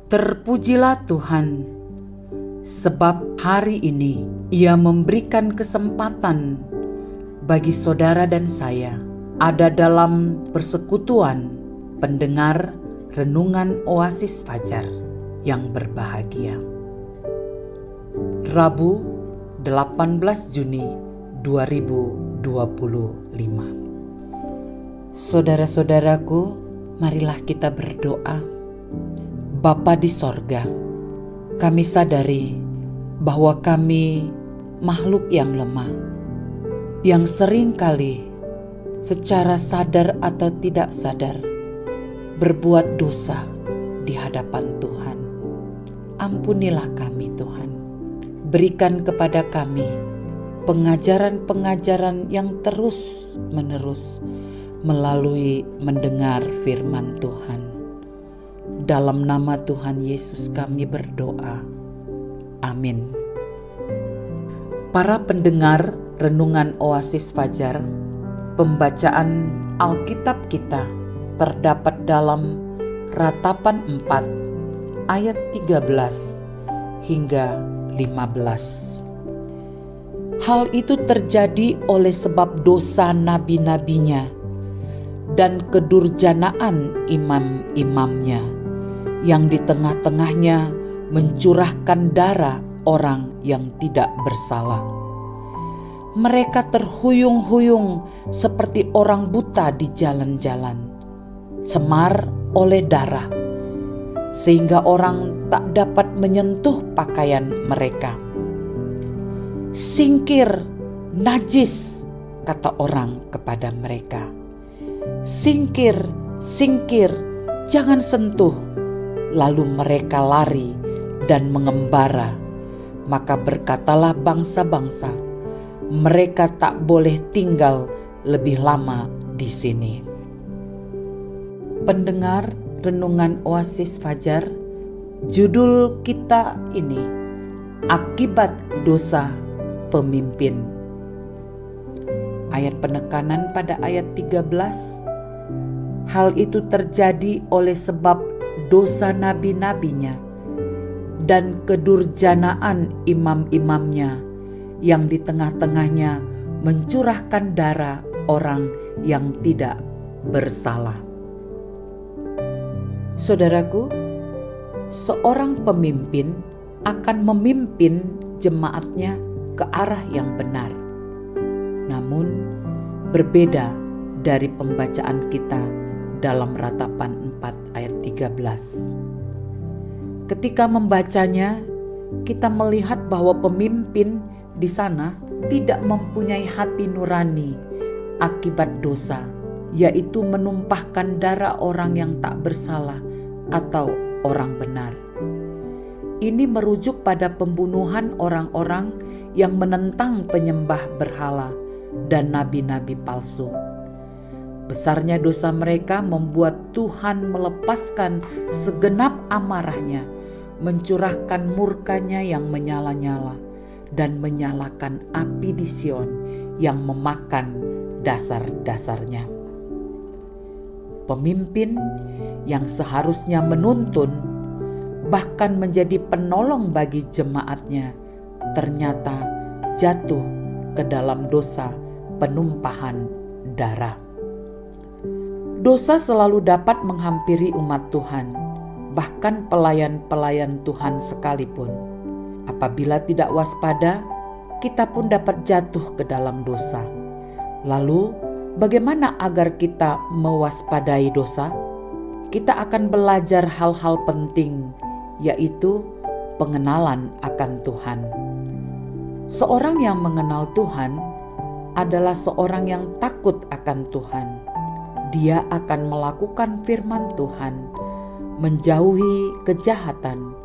Terpujilah Tuhan, sebab hari ini Ia memberikan kesempatan bagi saudara dan saya ada dalam persekutuan pendengar renungan Oasis Fajar yang berbahagia. Rabu 18 Juni 2025. Saudara-saudaraku, marilah kita berdoa. Bapa di sorga, kami sadari bahwa kami makhluk yang lemah, yang sering kali secara sadar atau tidak sadar berbuat dosa di hadapan Tuhan. Ampunilah kami Tuhan, berikan kepada kami pengajaran-pengajaran yang terus-menerus melalui mendengar firman Tuhan. Dalam nama Tuhan Yesus kami berdoa. Amin. Para pendengar renungan Oasis Fajar, pembacaan Alkitab kita terdapat dalam Ratapan 4 ayat 13 hingga 15. Hal itu terjadi oleh sebab dosa nabi-nabinya dan kedurjanaan imam-imamnya, yang di tengah-tengahnya mencurahkan darah orang yang tidak bersalah. Mereka terhuyung-huyung seperti orang buta di jalan-jalan, cemar oleh darah, sehingga orang tak dapat menyentuh pakaian mereka. Singkir, najis, kata orang kepada mereka. Singkir, singkir, jangan sentuh. Lalu mereka lari dan mengembara. Maka berkatalah bangsa-bangsa, mereka tak boleh tinggal lebih lama di sini. Pendengar renungan Oasis Fajar, judul kita ini, Akibat Dosa Pemimpin. Ayat penekanan pada ayat 13, hal itu terjadi oleh sebab dosa nabi-nabinya dan kedurjanaan imam-imamnya, yang di tengah-tengahnya mencurahkan darah orang yang tidak bersalah. Saudaraku, seorang pemimpin akan memimpin jemaatnya ke arah yang benar. Namun berbeda dari pembacaan kita dalam Ratapan 4 ayat 13. Ketika membacanya, kita melihat bahwa pemimpin di sana tidak mempunyai hati nurani akibat dosa, yaitu menumpahkan darah orang yang tak bersalah atau orang benar. Ini merujuk pada pembunuhan orang-orang yang menentang penyembah berhala dan nabi-nabi palsu. Besarnya dosa mereka membuat Tuhan melepaskan segenap amarahnya, mencurahkan murkanya yang menyala-nyala dan menyalakan api di Sion yang memakan dasar-dasarnya. Pemimpin yang seharusnya menuntun, bahkan menjadi penolong bagi jemaatnya, ternyata jatuh ke dalam dosa penumpahan darah. Dosa selalu dapat menghampiri umat Tuhan, bahkan pelayan-pelayan Tuhan sekalipun. Apabila tidak waspada, kita pun dapat jatuh ke dalam dosa. Lalu, bagaimana agar kita mewaspadai dosa? Kita akan belajar hal-hal penting, yaitu pengenalan akan Tuhan. Seorang yang mengenal Tuhan adalah seorang yang takut akan Tuhan. Dia akan melakukan firman Tuhan, menjauhi kejahatan,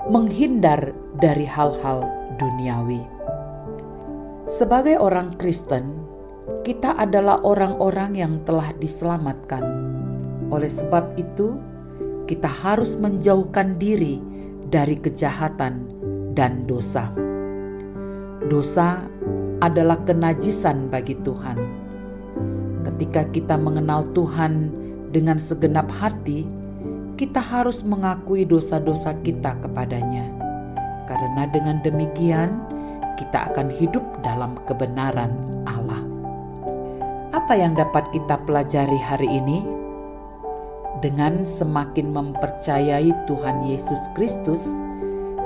menghindar dari hal-hal duniawi. Sebagai orang Kristen, kita adalah orang-orang yang telah diselamatkan. Oleh sebab itu, kita harus menjauhkan diri dari kejahatan dan dosa. Dosa adalah kenajisan bagi Tuhan. Ketika kita mengenal Tuhan dengan segenap hati, kita harus mengakui dosa-dosa kita kepadanya. Karena dengan demikian, kita akan hidup dalam kebenaran Allah. Apa yang dapat kita pelajari hari ini? Dengan semakin mempercayai Tuhan Yesus Kristus,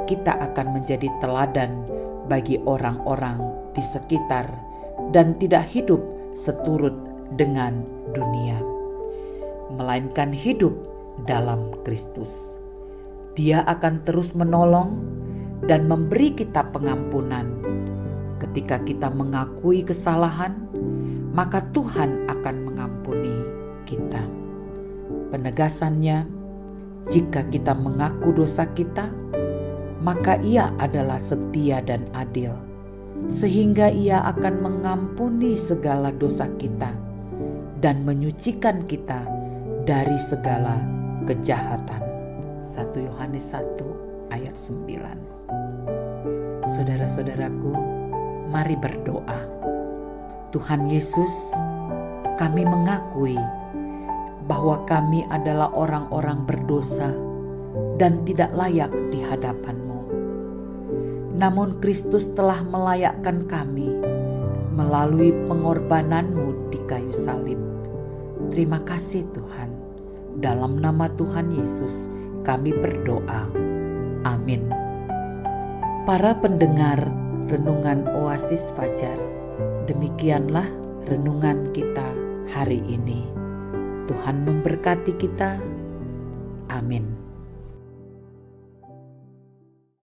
kita akan menjadi teladan bagi orang-orang di sekitar dan tidak hidup seturut dengan dunia, melainkan hidup dalam Kristus. Dia akan terus menolong dan memberi kita pengampunan. Ketika kita mengakui kesalahan, maka Tuhan akan mengampuni kita. Penegasannya, jika kita mengaku dosa kita, maka Ia adalah setia dan adil, sehingga Ia akan mengampuni segala dosa kita dan menyucikan kita dari segala kejahatan. 1 Yohanes 1 ayat 9. Saudara-saudaraku, mari berdoa. Tuhan Yesus, kami mengakui bahwa kami adalah orang-orang berdosa dan tidak layak di hadapan-Mu. Namun Kristus telah melayakkan kami melalui pengorbanan-Mu di kayu salib. Terima kasih Tuhan. Dalam nama Tuhan Yesus kami berdoa. Amin. Para pendengar Renungan Oasis Fajar, demikianlah renungan kita hari ini. Tuhan memberkati kita. Amin.